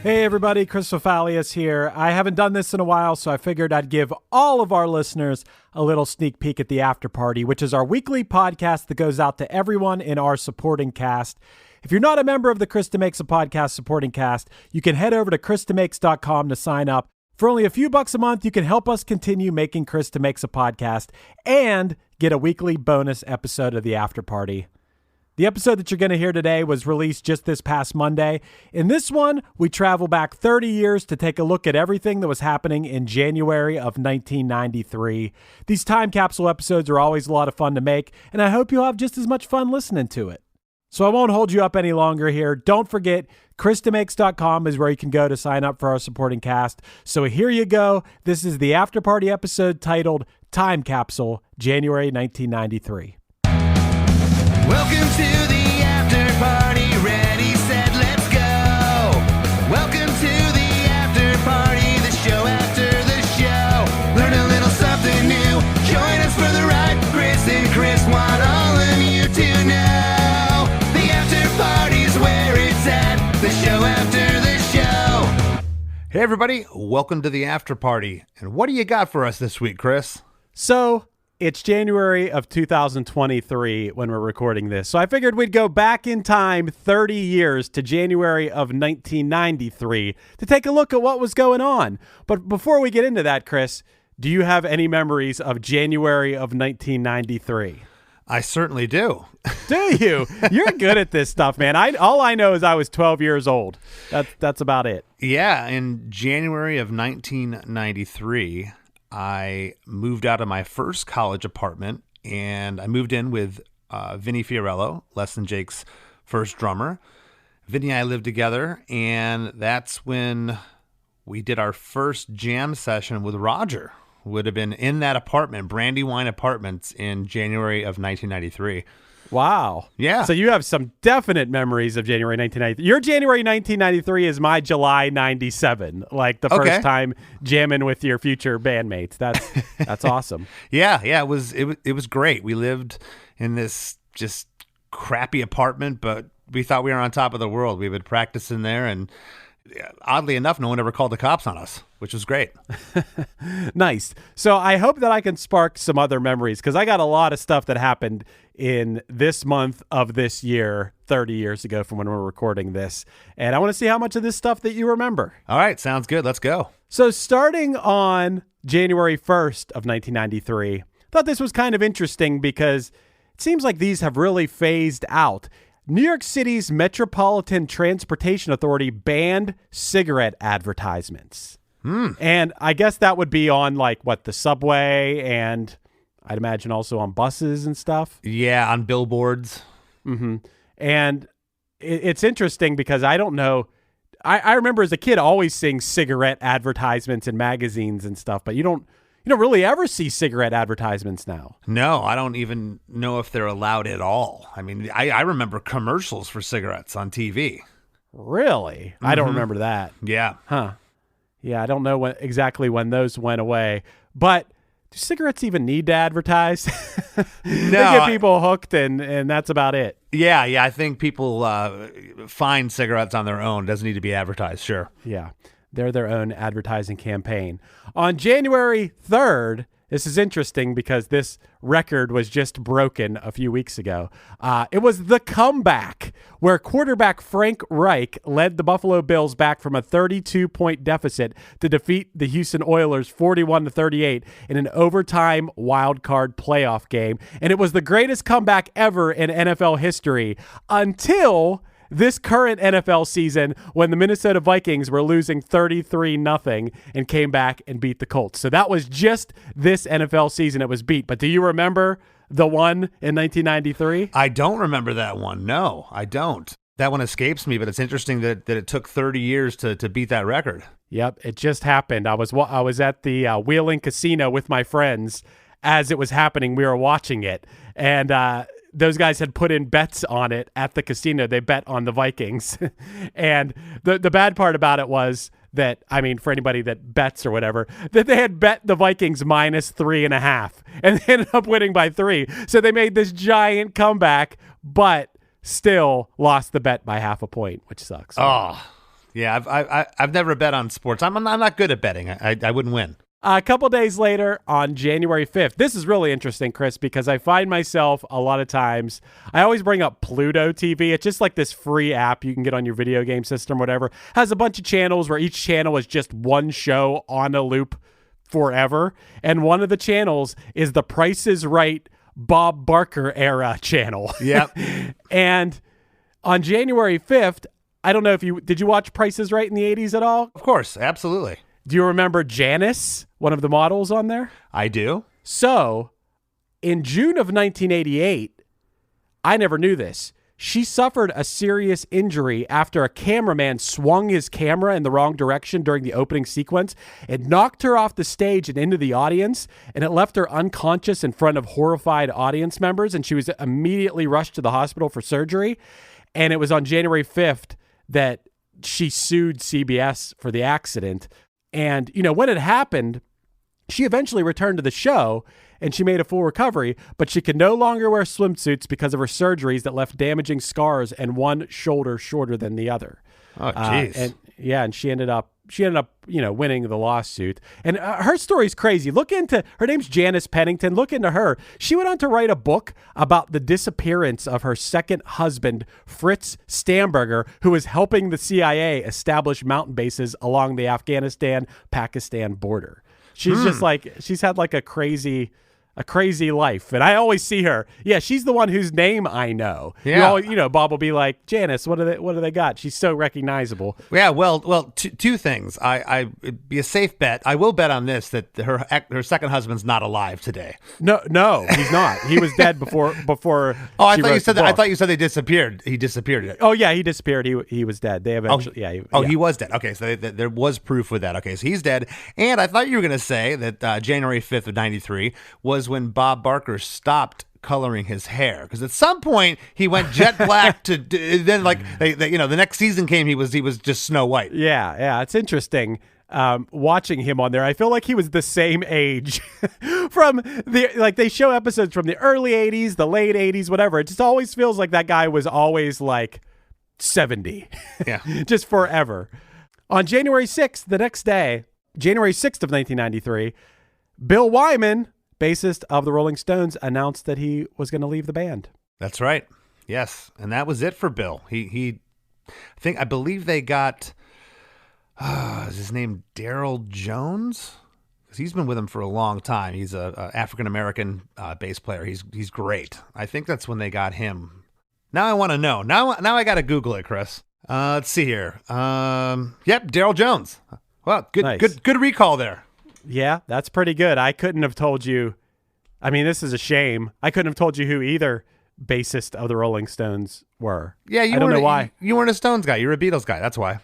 Hey everybody, Chris Fafalius here. I haven't done this in a while, so I figured I'd give all of our listeners a little sneak peek at the After Party, which is our weekly podcast that goes out to everyone in our supporting cast. If you're not a member of the Chris DeMakes a Podcast supporting cast, you can head over to chrisdemakes.com to sign up. For only a few bucks a month, you can help us continue making Chris DeMakes a Podcast and get a weekly bonus episode of the After Party. The episode that you're going to hear today was released just this past Monday. In this one, we travel back 30 years to take a look at everything that was happening in January of 1993. These time capsule episodes are always a lot of fun to make, and I hope you'll have just as much fun listening to it. So I won't hold you up any longer here. Don't forget, chrisdemakes.com is where you can go to sign up for our supporting cast. So here you go. This is the After Party episode titled Time Capsule, January 1993. Welcome to the after party, ready, set, let's go. Welcome to the after party, the show after the show. Learn a little something new, join us for the ride. Chris and Chris want all of you to know. The after party's where it's at, the show after the show. Hey everybody, welcome to the after party. And what do you got for us this week, Chris? So it's January of 2023 when we're recording this. So I figured we'd go back in time 30 years to January of 1993 to take a look at what was going on. But before we get into that, Chris, do you have any memories of January of 1993? I certainly do. Do you? You're good at this stuff, man. All I know is I was 12 years old. That's about it. Yeah, in January of 1993, I moved out of my first college apartment, and I moved in with Vinny Fiorello, Less Than Jake's first drummer. Vinny and I lived together, and that's when we did our first jam session with Roger. Would have been in that apartment, Brandywine Apartments, in January of 1993. Wow. Yeah. So you have some definite memories of January 1993. Your January 1993 is my July 97, like the first time jamming with your future bandmates. That's awesome. Yeah, it was great. We lived in this just crappy apartment, but we thought we were on top of the world. We would practice in there, and oddly enough, no one ever called the cops on us, which was great. Nice. So I hope that I can spark some other memories, because I got a lot of stuff that happened in this month of this year, 30 years ago from when we're recording this. And I want to see how much of this stuff that you remember. All right, sounds good. Let's go. So starting on January 1st of 1993, I thought this was kind of interesting because it seems like these have really phased out. New York City's Metropolitan Transportation Authority banned cigarette advertisements. And I guess that would be on the subway, and I'd imagine also on buses and stuff. Yeah, on billboards. Mm-hmm. And it's interesting because I don't know. I remember as a kid always seeing cigarette advertisements in magazines and stuff, but you don't really ever see cigarette advertisements now. No, I don't even know if they're allowed at all. I mean, I remember commercials for cigarettes on TV. Really? Mm-hmm. I don't remember that. Yeah. Huh. Yeah, I don't know exactly when those went away. But do cigarettes even need to advertise? No. They get people hooked, and that's about it. Yeah, I think people find cigarettes on their own. Doesn't need to be advertised, sure. Yeah. They're their own advertising campaign. On January 3rd, this is interesting because this record was just broken a few weeks ago. It was the comeback where quarterback Frank Reich led the Buffalo Bills back from a 32-point deficit to defeat the Houston Oilers 41-38 in an overtime wild card playoff game. And it was the greatest comeback ever in NFL history until this current NFL season when the Minnesota Vikings were losing 33-0 and came back and beat the Colts. So that was just this NFL season it was beat. But do you remember the one in 1993? I don't remember that one. No, I don't. That one escapes me, but it's interesting that it took 30 years to beat that record. Yep, it just happened. I was at the Wheeling Casino with my friends as it was happening. We were watching it, and those guys had put in bets on it at the casino. They bet on the Vikings. And the bad part about it was that, I mean, for anybody that bets or whatever, that they had bet the Vikings -3.5 and they ended up winning by 3. So they made this giant comeback, but still lost the bet by 0.5 point, which sucks. Oh, Yeah, I've never bet on sports. I'm not good at betting. I wouldn't win. A couple days later, on January 5th, this is really interesting, Chris, because I find myself a lot of times, I always bring up Pluto TV. It's just like this free app you can get on your video game system, whatever. Has a bunch of channels where each channel is just one show on a loop forever. And one of the channels is the Price is Right Bob Barker era channel. Yep. And on January 5th, I don't know if did you watch Price is Right in the 80s at all? Of course, absolutely. Do you remember Janice, one of the models on there? I do. So, in June of 1988, I never knew this. She suffered a serious injury after a cameraman swung his camera in the wrong direction during the opening sequence. It knocked her off the stage and into the audience, and it left her unconscious in front of horrified audience members, and she was immediately rushed to the hospital for surgery. And it was on January 5th that she sued CBS for the accident. And, when it happened, she eventually returned to the show and she made a full recovery, but she could no longer wear swimsuits because of her surgeries that left damaging scars and one shoulder shorter than the other. Oh, jeez. And she ended up, winning the lawsuit. And her story's crazy. Her name's Janice Pennington. Look into her. She went on to write a book about the disappearance of her second husband, Fritz Stamberger, who was helping the CIA establish mountain bases along the Afghanistan-Pakistan border. She's just she's had like a crazy life. And I always see her. Yeah, she's the one whose name I know. Yeah. Bob will be like, Janice, what do they got? She's so recognizable. Yeah, well, two things. It'd be a safe bet. I will bet on this that her second husband's not alive today. No, he's not. He was dead before. Oh, I thought you said that. I thought you said they disappeared. He disappeared. Oh yeah, he disappeared. He was dead. They eventually. He was dead. Okay, so there was proof with that. Okay, so he's dead. And I thought you were going to say that January 5th of '93 was when Bob Barker stopped coloring his hair, because at some point he went jet black to then the next season came, he was just Snow White. Yeah, it's interesting watching him on there. I feel like he was the same age from they show episodes from the early 80s, the late 80s, whatever. It just always feels like that guy was always like 70. Yeah. Just forever. On January 6th, the next day, January 6th of 1993, Bill Wyman, bassist of the Rolling Stones, announced that he was going to leave the band. That's right. Yes. And that was it for Bill. I believe they got, is his name Daryl Jones? Because he's been with them for a long time. He's a African-American bass player. He's great. I think that's when they got him. Now I want to know. Now I got to Google it, Chris. Let's see here. Yep, Daryl Jones. Well, good, nice. good recall there. Yeah, that's pretty good. I couldn't have told you. I mean, this is a shame. I couldn't have told you who either bassist of the Rolling Stones were. Yeah, I don't know why. You weren't a Stones guy. You're a Beatles guy. That's why.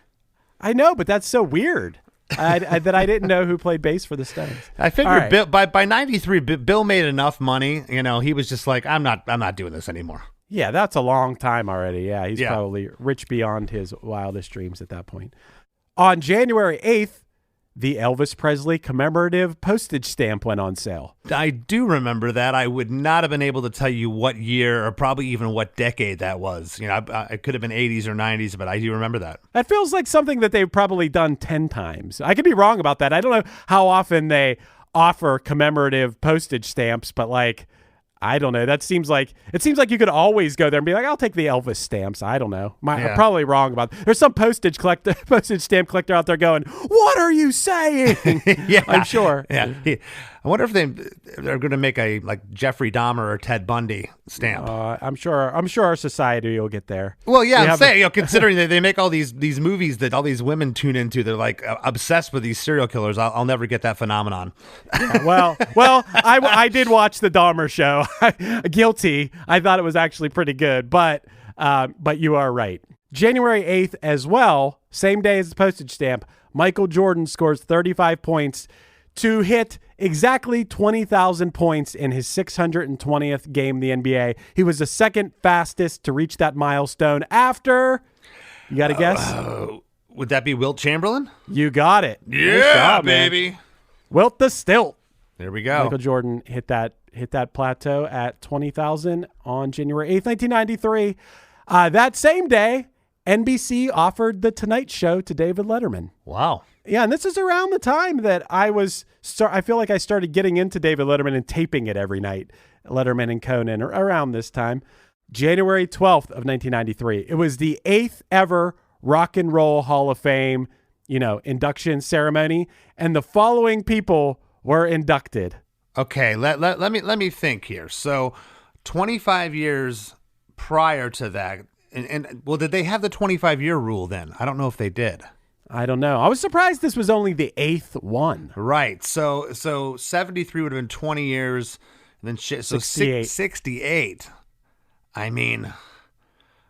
I know, but that's so weird that I didn't know who played bass for the Stones. I figured Bill, by '93, Bill made enough money. He was just like, I'm not doing this anymore. Yeah, that's a long time already. Yeah, he's probably rich beyond his wildest dreams at that point. On January 8th, the Elvis Presley commemorative postage stamp went on sale. I do remember that. I would not have been able to tell you what year or probably even what decade that was. It could have been 80s or 90s, but I do remember that. That feels like something that they've probably done 10 times. I could be wrong about that. I don't know how often they offer commemorative postage stamps, but I don't know. It seems like you could always go there and be like, I'll take the Elvis stamps. I don't know. I'm probably wrong about it. There's some postage stamp collector out there going, what are you saying? Yeah, I'm sure. Yeah. I wonder if they're going to make a Jeffrey Dahmer or Ted Bundy stamp. I'm sure our society will get there. Well, yeah, I'm saying, considering they make all these movies that all these women tune into, they're obsessed with these serial killers. I'll never get that phenomenon. Yeah, well, I did watch the Dahmer show. Guilty. I thought it was actually pretty good, but you are right. January 8th as well, same day as the postage stamp, Michael Jordan scores 35 points to hit exactly 20,000 points in his 620th game in the NBA. He was the second fastest to reach that milestone after, you got to guess? Would that be Wilt Chamberlain? You got it. Yeah, nice job, baby. Man. Wilt the Stilt. There we go. Michael Jordan hit that plateau at 20,000 on January 8th, 1993. That same day, NBC offered The Tonight Show to David Letterman. Wow. Yeah, and this is around the time that I feel like I started getting into David Letterman and taping it every night. Letterman and Conan, around this time. January 12th of 1993. It was the 8th ever Rock and Roll Hall of Fame, induction ceremony, and the following people were inducted. Okay, let me think here. So, 25 years prior to that, and did they have the 25-year rule then? I don't know if they did. I don't know. I was surprised this was only the 8th one. Right. So 73 would have been 20 years, and then 68. I mean,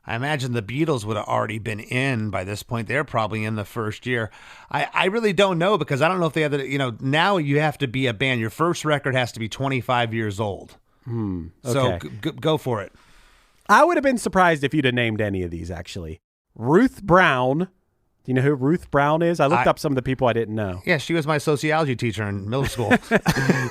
I imagine the Beatles would have already been in by this point. They're probably in the first year. I really don't know, because I don't know if they have the, now you have to be a band. Your first record has to be 25 years old. Okay. So go for it. I would have been surprised if you'd have named any of these, actually. Ruth Brown. Do you know who Ruth Brown is? I looked up some of the people I didn't know. Yeah, she was my sociology teacher in middle school.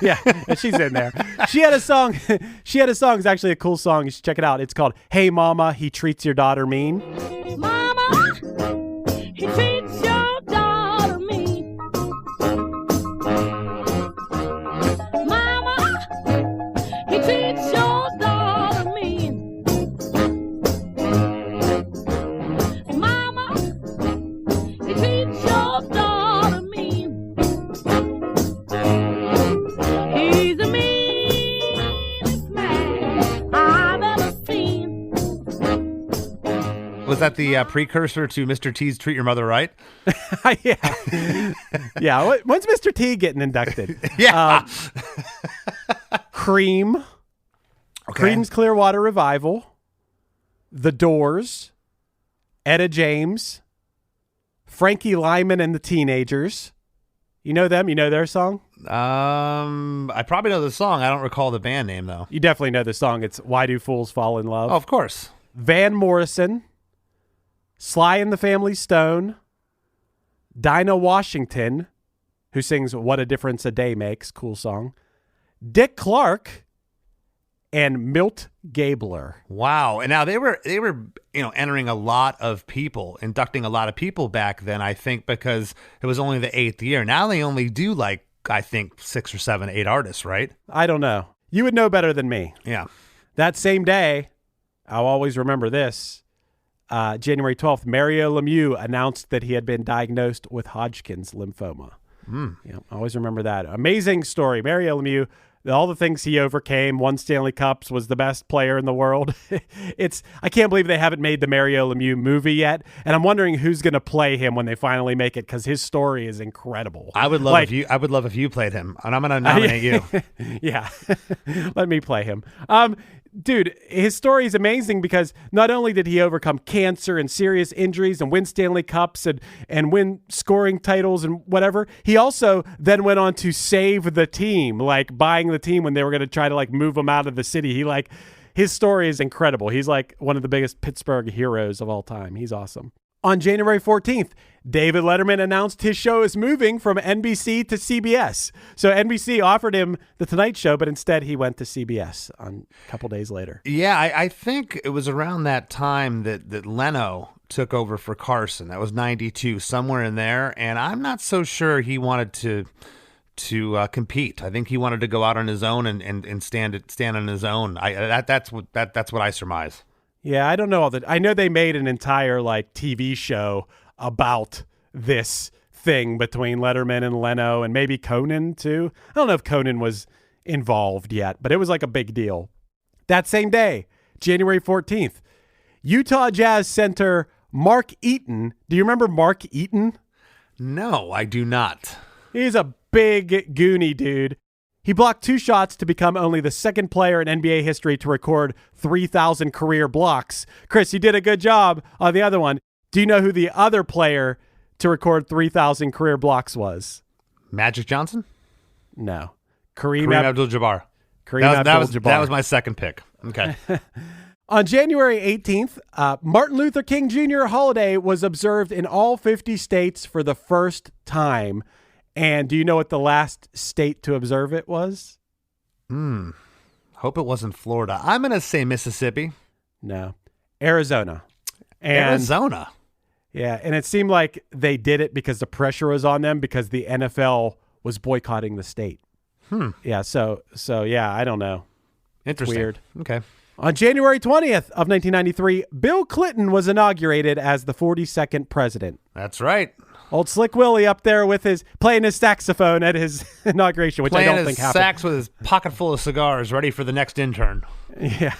Yeah, she's in there. She had a song. It's actually a cool song. You should check it out. It's called "Hey Mama, He Treats Your Daughter Mean." Mama, he treats your daughter mean. Mama, he treats your daughter mean. Mama, he treats your daughter mean. He's the meanest man I've ever seen. Was that the precursor to Mr. T's Treat Your Mother Right? Yeah. When's Mr. T getting inducted? Yeah. Cream. Okay. Creedence Clearwater Revival. The Doors. Etta James. Frankie Lyman and the Teenagers. You know them? You know their song? I probably know the song. I don't recall the band name, though. You definitely know the song. It's Why Do Fools Fall in Love? Oh, of course. Van Morrison. Sly and the Family Stone. Dinah Washington, who sings What a Difference a Day Makes. Cool song. Dick Clark. And Milt Gabler. Wow. And now they were entering a lot of people, inducting a lot of people back then, I think, because it was only the 8th year. Now they only do I think 6 or 7, 8 artists, right? I don't know. You would know better than me. Yeah. That same day, I'll always remember this, January 12th, Mario Lemieux announced that he had been diagnosed with Hodgkin's lymphoma. Yeah, I always remember that. Amazing story. Mario Lemieux, all the things he overcame, won Stanley Cups, was the best player in the world. I can't believe they haven't made the Mario Lemieux movie yet, and I'm wondering who's going to play him when they finally make it, because his story is incredible. I would love if you played him, and I'm going to nominate you. Yeah, let me play him. Dude, his story is amazing because not only did he overcome cancer and serious injuries and win Stanley Cups and win scoring titles and whatever, he also then went on to save the team, like buying the team when they were going to try to move him out of the city. His story is incredible. He's one of the biggest Pittsburgh heroes of all time. He's awesome. On January 14th, David Letterman announced his show is moving from NBC to CBS. So NBC offered him The Tonight Show, but instead he went to CBS a couple days later. Yeah, I think it was around that time that Leno took over for Carson. That was 92, somewhere in there. And I'm not so sure he wanted to compete. I think he wanted to go out on his own and stand on his own. That's what I surmise. Yeah, I don't know all that. I know they made an entire TV show about this thing between Letterman and Leno, and maybe Conan too. I don't know if Conan was involved yet, but it was a big deal. That same day, January 14th, Utah Jazz center Mark Eaton. Do you remember Mark Eaton? No, I do not. He's a big goony dude. He blocked 2 shots to become only the second player in NBA history to record 3,000 career blocks. Chris, you did a good job on the other one. Do you know who the other player to record 3,000 career blocks was? Magic Johnson? No. Kareem Abdul-Jabbar. That was my second pick. Okay. On January 18th, Martin Luther King Jr. holiday was observed in all 50 states for the first time. And do you know what the last state to observe it was? Hope it wasn't Florida. I'm going to say Mississippi. No. Arizona. And Arizona. yeah, and it seemed like they did it because the pressure was on them because the NFL was boycotting the state. Yeah, so yeah, I don't know. Interesting. Weird. Okay. On January 20th of 1993, Bill Clinton was inaugurated as the 42nd president. That's right. Old Slick Willie up there with playing his saxophone at his inauguration, which Playing I don't his think happened. sax with his pocket full of cigars, ready for the next intern. Yeah.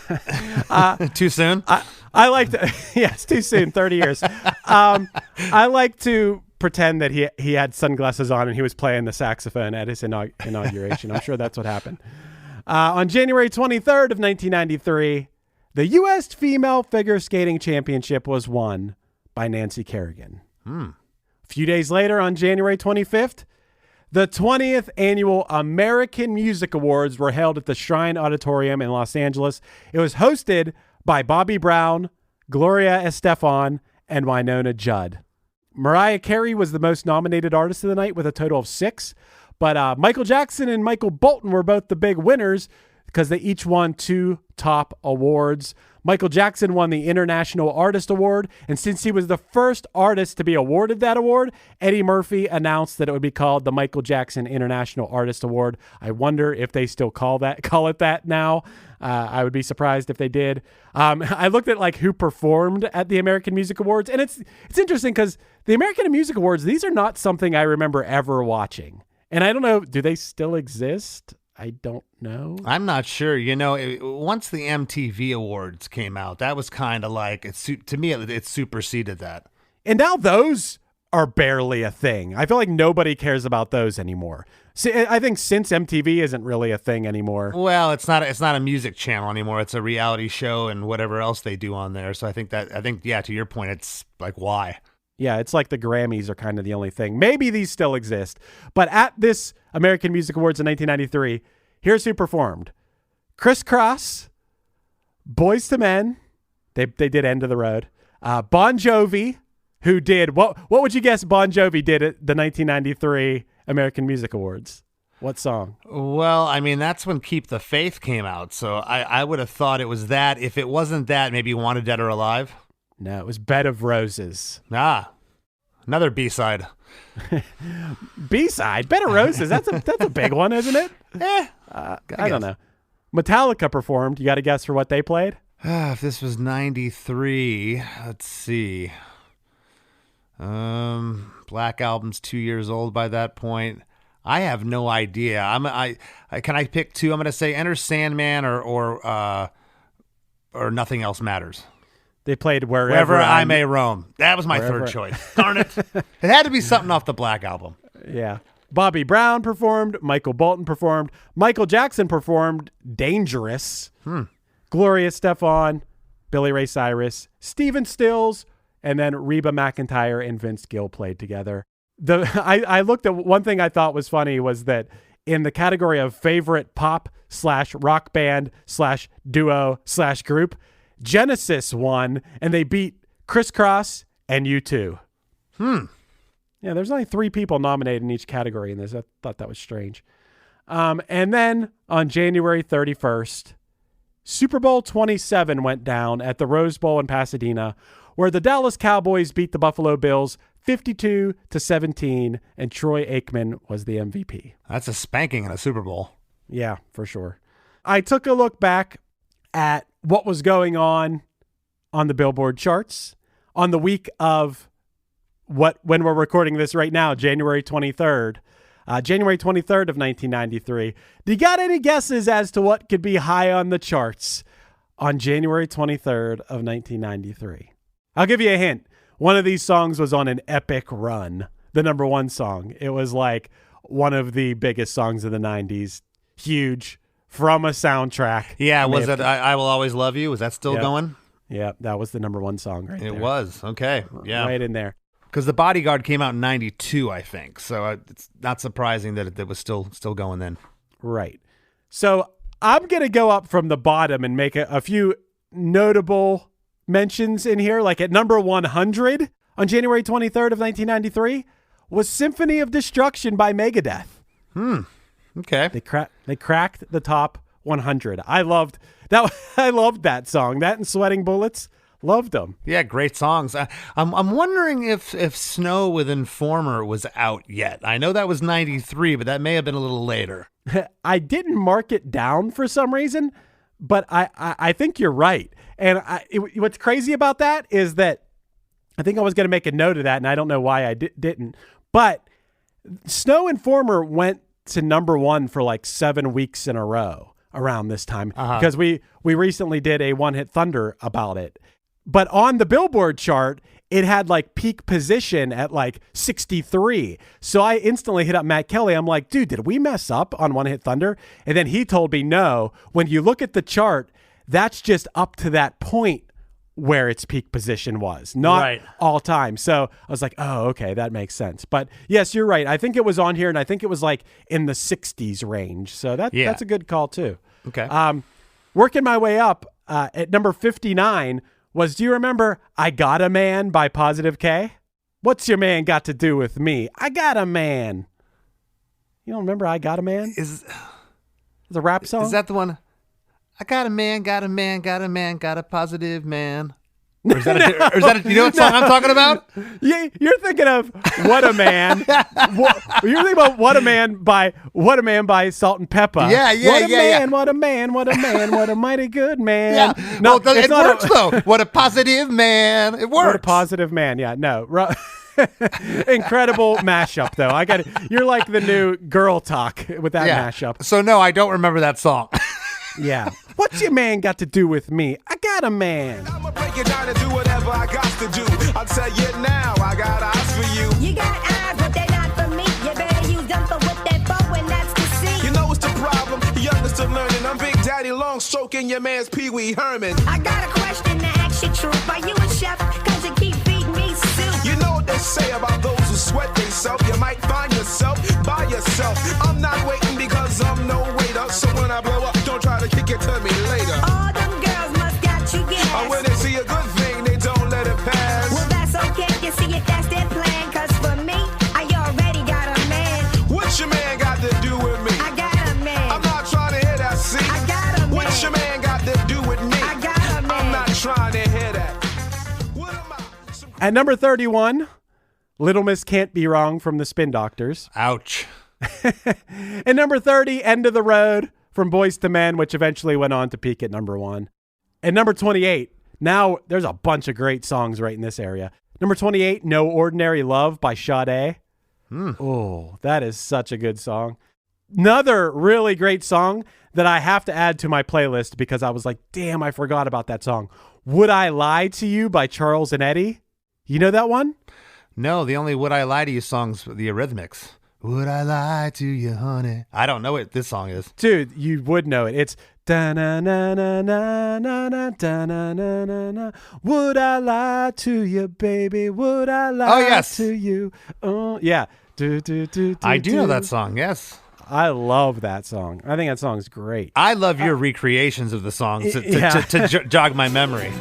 Too soon? I like to, yes, too soon, 30 years. I like to pretend that he had sunglasses on and he was playing the saxophone at his inauguration. I'm sure that's what happened. On January 23rd of 1993, the U.S. Female Figure Skating Championship was won by Nancy Kerrigan. A few days later, on January 25th, the 20th Annual American Music Awards were held at the Shrine Auditorium in Los Angeles. It was hosted by Bobby Brown, Gloria Estefan, and Winona Judd. Mariah Carey was the most nominated artist of the night with a total of 6. But Michael Jackson and Michael Bolton were both the big winners because they each won 2 top awards. Michael Jackson won the International Artist Award, and since he was the first artist to be awarded that award, Eddie Murphy announced that it would be called the Michael Jackson International Artist Award. I wonder if they still call it that now. I would be surprised if they did. I looked at like who performed at the American Music Awards, and it's interesting because the American Music Awards, these are not something I remember ever watching. And I don't know, do they still exist? I don't know. I'm not sure. You know, once the MTV Awards came out, that was kind of like, to me, it superseded that. And now those are barely a thing. I feel like nobody cares about those anymore. See, I think since MTV isn't really a thing anymore. Well, it's not a music channel anymore. It's a reality show and whatever else they do on there. So I think, yeah, to your point, it's like, why? Yeah, it's like the Grammys are kind of the only thing. Maybe these still exist. But at this American Music Awards in 1993, here's who performed. Criss Cross, Boyz II Men, they did End of the Road. Bon Jovi, who did, what would you guess Bon Jovi did at the 1993 American Music Awards? What song? Well, I mean, that's when Keep the Faith came out. So I would have thought it was that. If it wasn't that, maybe Wanted Dead or Alive. No, it was Bed of Roses. Another B-side. B-side? Bed of Roses? That's a big one, isn't it? I don't know. Metallica performed. You got a guess for what they played? If this was 93, let's see. Black Album's 2 years old by that point. I have no idea. Can I pick 2? I'm going to say Enter Sandman or Nothing Else Matters. They played Wherever I May Roam. That was my third choice. Darn it. It had to be something off the Black Album. Yeah. Bobby Brown performed. Michael Bolton performed. Michael Jackson performed Dangerous. Gloria Estefan, Billy Ray Cyrus, Stephen Stills, and then Reba McEntire and Vince Gill played together. I looked at one thing I thought was funny was that in the category of favorite pop/rock band /duo/group, Genesis won, and they beat Criss Cross and U2. Yeah, there's only 3 people nominated in each category in this. I thought that was strange. And then on January 31st, Super Bowl 27 went down at the Rose Bowl in Pasadena, where the Dallas Cowboys beat the Buffalo Bills 52-17, and Troy Aikman was the MVP. That's a spanking in a Super Bowl. Yeah, for sure. I took a look back at what was going on the Billboard charts on the week of when we're recording this right now, January 23rd. January 23rd of 1993. Do you got any guesses as to what could be high on the charts on January 23rd of 1993? I'll give you a hint. One of these songs was on an epic run, the number 1 song. It was like one of the biggest songs of the 90s. Huge. From a soundtrack. Yeah, was it I Will Always Love You? Was that still going? Yeah, that was the number 1 song right there. It was. Okay. Yeah. Right in there. Because The Bodyguard came out in 92, I think. So it's not surprising that it was still going then. Right. So I'm going to go up from the bottom and make a few notable mentions in here. Like at number 100 on January 23rd of 1993 was Symphony of Destruction by Megadeth. Okay. They cracked the top 100. I loved that. I loved that song. That and Sweating Bullets. Loved them. Yeah, great songs. I'm wondering if Snow with Informer was out yet. I know that was 93, but that may have been a little later. I didn't mark it down for some reason, but I think you're right. And what's crazy about that is that I think I was going to make a note of that, and I don't know why I didn't. But Snow Informer went to number 1 for like 7 weeks in a row around this time because we recently did a One Hit Thunder about it. But on the Billboard chart, it had like peak position at like 63. So I instantly hit up Matt Kelly. I'm like, dude, did we mess up on One Hit Thunder? And then he told me, no, when you look at the chart, that's just up to that point where its peak position was, not all time. So I was like, oh, okay, that makes sense. But yes, you're right. I think it was on here, and I think it was like in the 60s range. So that's a good call too. Okay. Working my way up at number 59 was, do you remember I Got a Man by Positive K? What's your man got to do with me? I got a man. You don't remember I Got a Man? It's a rap song? Is that the one? I got a man, got a man, got a man, got a positive man. Or is that you know what song I'm talking about? Yeah, you're thinking of What a Man. You're thinking about What a Man by Salt and Pepper. Yeah. What a man, what a man, what a mighty good man. Yeah. No, it works though. What a positive man. It works. What a positive man. Yeah, no. Incredible mashup though. You're like the new Girl Talk with that mashup. So no, I don't remember that song. Yeah. What's your man got to do with me? I got a man. I'ma break it down and do whatever I got to do. I'll tell you now, I got eyes for you. You got eyes, but they're not for me. You better use them for what they're for, and that's to see. You know what's the problem? Youngest of learning. I'm Big Daddy Long stroking your man's Pee Wee Herman. I got a question to ask you, truth. Are you a chef? Cause you keep feeding me soup. You know what they say about those who sweat themselves. You might find yourself by yourself. I'm not waiting because I'm no waiter. So when I blow up, don't try to kick it to me later. All them girls must got you gas. Or when they see a good thing, they don't let it pass. Well, that's okay. You see if that's their plan. Cause for me, I already got a man. What your man got to do with me? I got a man. I'm not trying to hear that, see? I got a man. What your man got to do with me? I got a man. I'm not trying to hear that. What am I? At number 31, Little Miss Can't Be Wrong from the Spin Doctors. Ouch. And number 30, End of the Road from Boyz II Men, which eventually went on to peak at number 1. And number 28, now there's a bunch of great songs right in this area. Number 28, No Ordinary Love by Sade. Oh, that is such a good song. Another really great song that I have to add to my playlist because I was like, damn, I forgot about that song. Would I Lie to You by Charles and Eddie. You know that one? No, the only Would I Lie to You songs were the Eurythmics. Would I lie to you, honey? I don't know what this song is. Dude, you would know it. It's da-na-na-na-na-na-na, da-na-na-na-na. Would I lie to you, baby? Would I lie to you? Oh, yeah. I do know that song, yes. I love that song. I think that song's great. I love your recreations of the songs to jog my memory.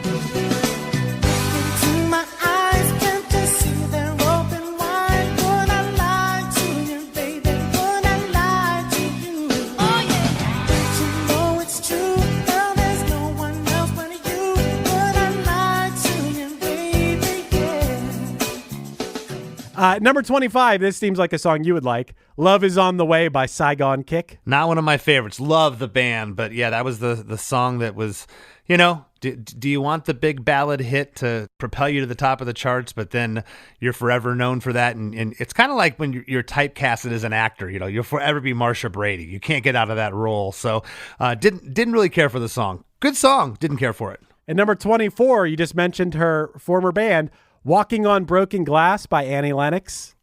Number 25, this seems like a song you would like. Love Is on the Way by Saigon Kick. Not one of my favorites. Love the band, but yeah, that was the song that was, you know, do you want the big ballad hit to propel you to the top of the charts, but then you're forever known for that? And it's kind of like when you're typecasted as an actor, you know, you'll forever be Marsha Brady. You can't get out of that role. So didn't really care for the song. Good song. Didn't care for it. And number 24, you just mentioned her former band, Walking on Broken Glass by Annie Lennox.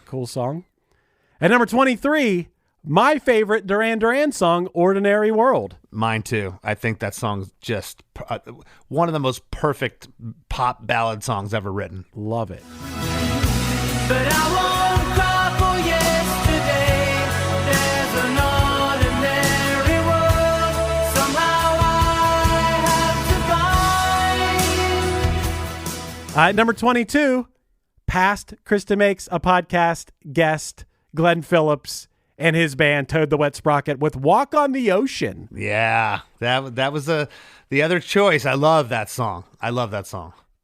Cool song. And number 23, my favorite Duran Duran song, Ordinary World. Mine too. I think that song's just one of the most perfect pop ballad songs ever written. Love it. But I won't cry for yesterday. There's an ordinary world. Somehow I have to find. Number 22, past Chris DeMakes a podcast guest, Glenn Phillips, and his band Toad the Wet Sprocket with Walk on the Ocean. Yeah, that was the other choice. I love that song.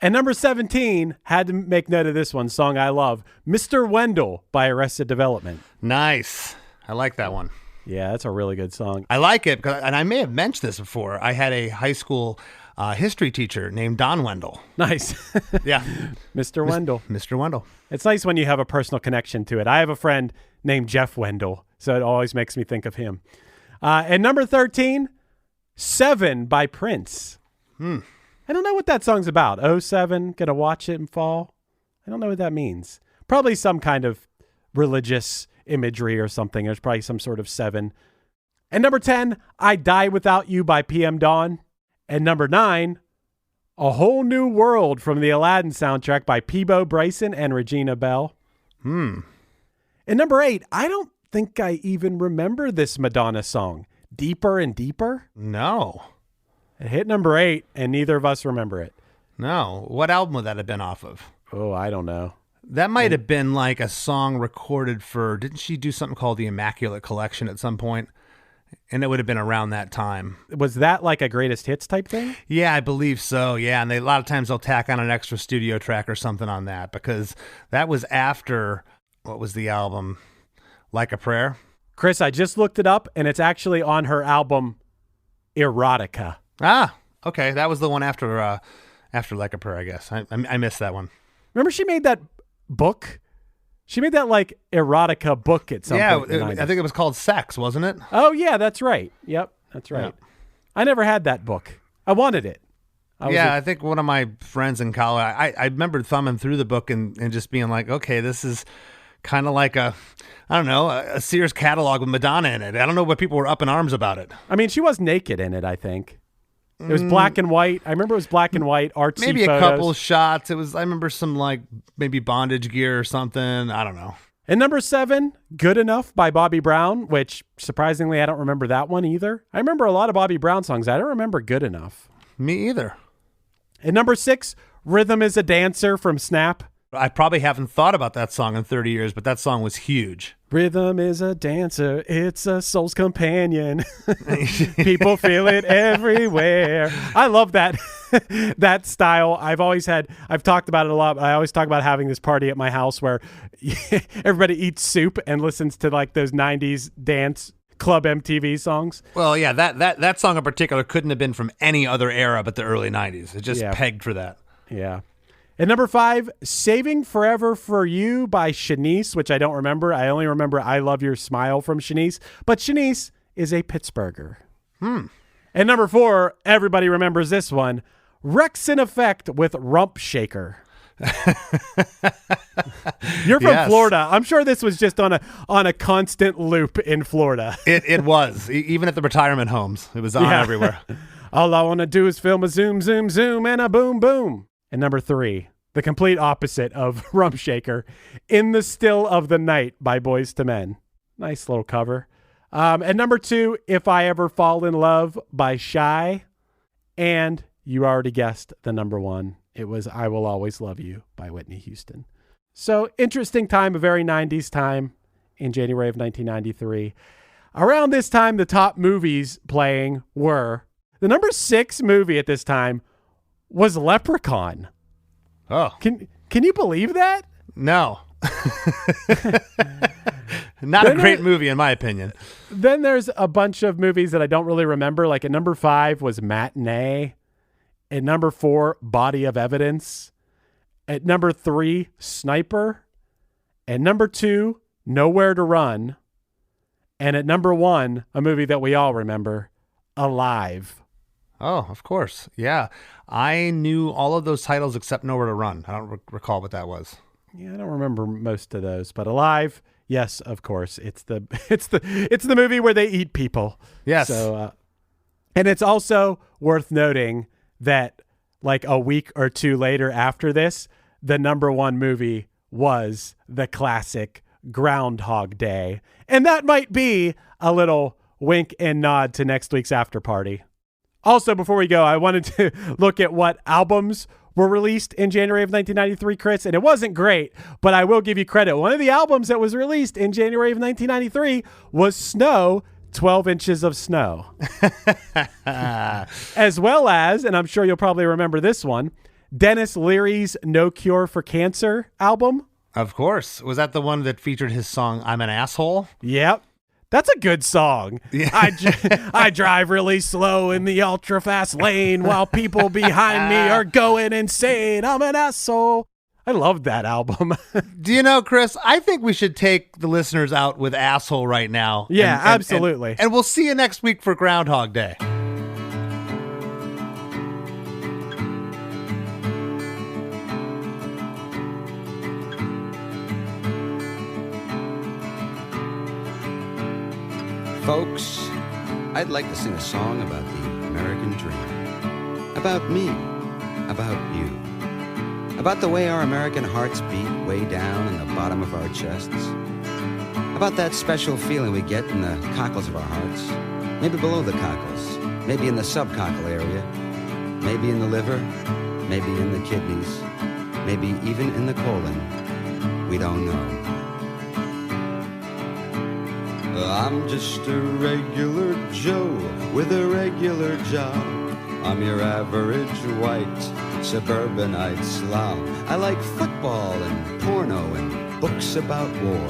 And number 17, had to make note of this one, song I love, Mr. Wendell by Arrested Development. Nice. I like that one. Yeah, that's a really good song. I like it, and I may have mentioned this before. I had a high school history teacher named Don Wendell. Nice. Yeah. Mr. Wendell. Mr. Wendell. It's nice when you have a personal connection to it. I have a friend named Jeff Wendell, so it always makes me think of him. And number 13, 7 by Prince. I don't know what that song's about. 07, gonna watch it and fall. I don't know what that means. Probably some kind of religious imagery or something. There's probably some sort of 7. And number 10, I Die Without You by PM Dawn. And number 9, A Whole New World from the Aladdin soundtrack by Peebo Bryson and Regina Bell. And number 8, I don't think I even remember this Madonna song, Deeper and Deeper. No. It hit number 8, and neither of us remember it. No. What album would that have been off of? Oh, I don't know. That might have been like a song recorded for, didn't she do something called the Immaculate Collection at some point? And it would have been around that time. Was that like a greatest hits type thing? Yeah, I believe so. Yeah, and a lot of times they'll tack on an extra studio track or something on that, because that was after, what was the album? Like a Prayer? Chris, I just looked it up, and it's actually on her album Erotica. Ah, okay. That was the one after Like a Prayer, I guess. I missed that one. Remember she made that book? She made that like erotica book at some point. Yeah, I think it was called Sex, wasn't it? Oh, yeah, that's right. Yep, that's right. Yeah. I never had that book. I wanted it. I think one of my friends in college, I remember thumbing through the book and just being like, okay, this is kind of like a Sears catalog with Madonna in it. I don't know what people were up in arms about it. I mean, she was naked in it, I think. It was black and white. I remember it was black and white, artsy maybe photos. A couple shots. I remember some like maybe bondage gear or something. I don't know. And number 7, Good Enough by Bobby Brown, which surprisingly, I don't remember that one either. I remember a lot of Bobby Brown songs. I don't remember Good Enough. Me either. And number 6, Rhythm is a Dancer from Snap. I probably haven't thought about that song in 30 years, but that song was huge. Rhythm is a dancer, it's a soul's companion. People feel it everywhere. I love that that style. I've talked about it a lot, but I always talk about having this party at my house where everybody eats soup and listens to like those 90s dance club MTV songs. Well, yeah, that song in particular couldn't have been from any other era but the early 90s. It just pegged for that. Yeah. And number 5, Saving Forever for You by Shanice, which I don't remember. I only remember I Love Your Smile from Shanice. But Shanice is a Pittsburgher. And number 4, everybody remembers this one, Rex in Effect with Rump Shaker. You're from Florida. I'm sure this was just on a constant loop in Florida. It was. Even at the retirement homes. It was on everywhere. All I want to do is film a zoom, zoom, zoom, and a boom, boom. And number 3, the complete opposite of Rump Shaker, In the Still of the Night by Boyz II Men. Nice little cover. And number 2, If I Ever Fall in Love by Shy. And you already guessed the number 1. It was I Will Always Love You by Whitney Houston. So interesting time, a very 90s time in January of 1993. Around this time, the top movies playing were, the number 6 movie at this time was Leprechaun. Oh. Can you believe that? No. Not a great movie in my opinion. Then there's a bunch of movies that I don't really remember. Like at number 5 was Matinee. At number 4, Body of Evidence. At number 3, Sniper. At number 2, Nowhere to Run. And at number 1, a movie that we all remember, Alive. Oh, of course. Yeah. I knew all of those titles except Nowhere to Run. I don't recall what that was. Yeah, I don't remember most of those, but Alive, yes, of course. It's the movie where they eat people. Yes. So, and it's also worth noting that like a week or 2 later after this, the number 1 movie was the classic Groundhog Day. And that might be a little wink and nod to next week's after party. Also, before we go, I wanted to look at what albums were released in January of 1993, Chris, and it wasn't great, but I will give you credit. One of the albums that was released in January of 1993 was Snow, 12 Inches of Snow. As well as, and I'm sure you'll probably remember this one, Dennis Leary's No Cure for Cancer album. Of course. Was that the one that featured his song, I'm an Asshole? Yep. That's a good song. Yeah. I drive really slow in the ultra fast lane while people behind me are going insane. I'm an asshole. I loved that album. Do you know, Chris, I think we should take the listeners out with Asshole right now. Yeah, absolutely. And we'll see you next week for Groundhog Day. Folks, I'd like to sing a song about the American dream. About me. About you. About the way our American hearts beat way down in the bottom of our chests. About that special feeling we get in the cockles of our hearts. Maybe below the cockles. Maybe in the subcockle area. Maybe in the liver. Maybe in the kidneys. Maybe even in the colon. We don't know. I'm just a regular Joe with a regular job. I'm your average white suburbanite slob. I like football and porno and books about war.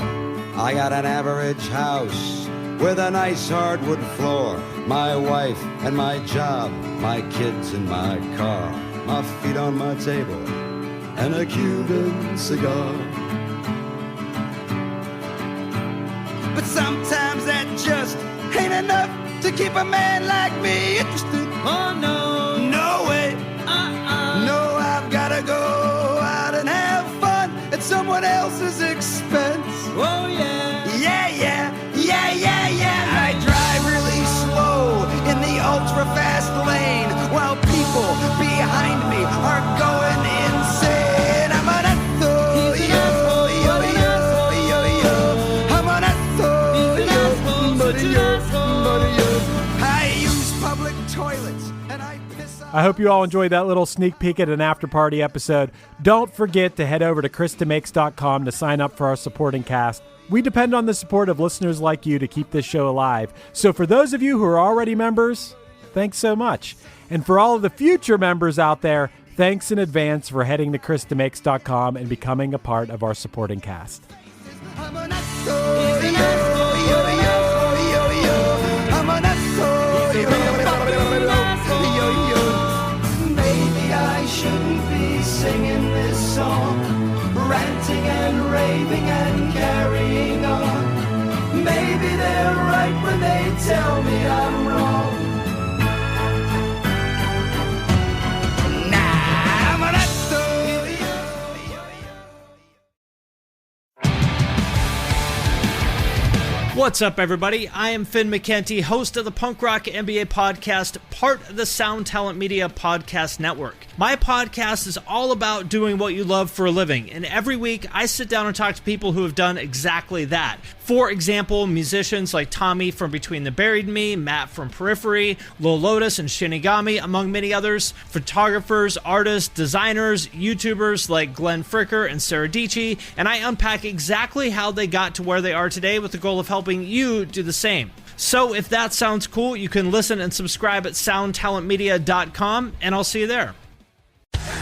I got an average house with a nice hardwood floor. My wife and my job, my kids and my car. My feet on my table and a Cuban cigar. But sometimes that just ain't enough to keep a man like me interested. Oh no, no way. No, I've gotta go out and have fun at someone else's expense. Oh yeah. Yeah. I drive really slow in the ultra fast lane while people behind me are going insane. I'm an asshole, I'm an asshole, I use public toilets and I piss off. I hope you all enjoyed that little sneak peek at an after party episode. Don't forget to head over to ChrisDeMakes.com to sign up for our supporting cast. We depend on the support of listeners like you to keep this show alive. So for those of you who are already members, thanks so much. And for all of the future members out there, thanks in advance for heading to ChrisDeMakes.com and becoming a part of our supporting cast. I'm an asshole, I'm an asshole, maybe I shouldn't be singing this song, ranting and raving and carrying on. Maybe they're right when they tell me I'm wrong. Nah, I'm an asshole. What's up, everybody? I am Finn McKenty, host of the Punk Rock NBA podcast, part of the Sound Talent Media Podcast Network. My podcast is all about doing what you love for a living, and every week I sit down and talk to people who have done exactly that. For example, musicians like Tommy from Between the Buried and Me, Matt from Periphery, Lil Lotus and Shinigami, among many others, photographers, artists, designers, YouTubers like Glenn Fricker and Sarah Dici, and I unpack exactly how they got to where they are today with the goal of helping you do the same. So if that sounds cool, you can listen and subscribe at soundtalentmedia.com, and I'll see you there.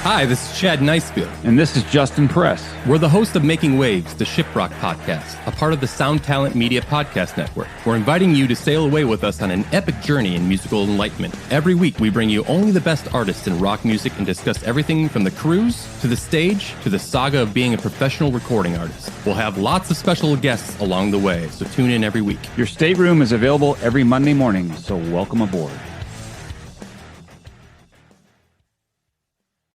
Hi, this is Chad Nicefield. And this is Justin Press. We're the host of Making Waves, the Shiprock podcast, a part of the Sound Talent Media Podcast Network. We're inviting you to sail away with us on an epic journey in musical enlightenment. Every week, we bring you only the best artists in rock music and discuss everything from the cruise, to the stage, to the saga of being a professional recording artist. We'll have lots of special guests along the way, so tune in every week. Your stateroom is available every Monday morning, so welcome aboard.